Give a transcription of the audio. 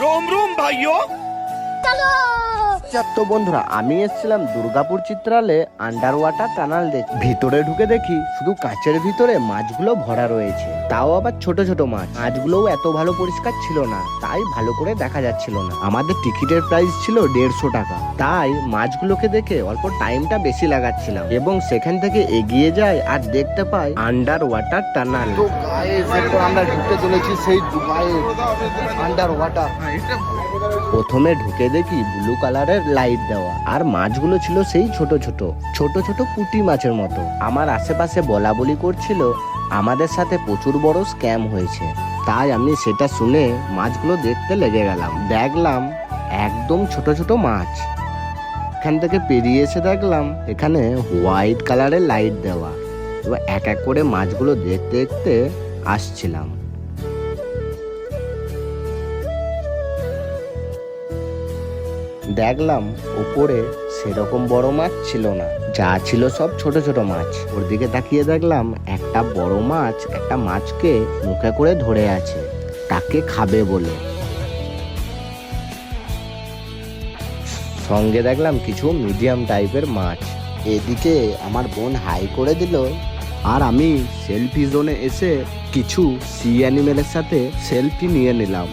रोम रोम भाइयों। তো বন্ধুরা, আমি এসেছিলাম দুর্গাপুর চিত্রালয়ে আন্ডার ওয়াটার টানাল দেখতে। ভিতরে ঢুকে দেখি শুধু কাঁচের ভিতরে মাছগুলো ভরা রয়েছে, তাও আবার ছোট ছোট মাছ। মাছগুলোও এত ভালো পরিষ্কার ছিল না, তাই ভালো করে দেখা যাচ্ছিল না। আমাদের টিকিটের প্রাইস ছিল 150 টাকা, তাই মাছগুলোকে দেখে অল্প টাইমটা বেশি লাগাচ্ছিলাম এবং সেখান থেকে এগিয়ে যাই আর দেখতে পাই আন্ডার ওয়াটার টানাল। তো গাইস, এরপর আমরা ঢুকতে চলেছি সেই দুবাইয়ের আন্ডার ওয়াটার। প্রথমে ঢুকে দেখি ব্লু কালারের লাইট দেওয়া, আর মাছগুলো ছিল সেই ছোট ছোট ছোট ছোট পুঁটি মাছের মতো। আমার আশেপাশে বলা বলি করছিল আমাদের সাথে প্রচুর বড় স্ক্যাম হয়েছে, তাই আমি সেটা শুনে মাছগুলো দেখতে লেগে গেলাম। দেখলাম একদম ছোট ছোট মাছ। এখান থেকে পেরিয়ে এসে দেখলাম এখানে হোয়াইট কালারের লাইট দেওয়া, এবার এক এক করে মাছগুলো দেখতে দেখতে আসছিলাম। দেখলাম উপরে সেরকম বড় মাছ ছিল না, যা ছিল সব ছোট ছোট মাছ। ওর দিকে তাকিয়ে দেখলাম একটা বড় মাছ একটা মাছকে মুখে করে ধরে আছে, তাকে খাবে বলে। সঙ্গে দেখলাম কিছু মিডিয়াম টাইপের মাছ। এদিকে আমার বোন হাই করে দিল, আর আমি সেলফি জোনে এসে কিছু সি অ্যানিমেলের সাথে সেলফি নিয়ে নিলাম।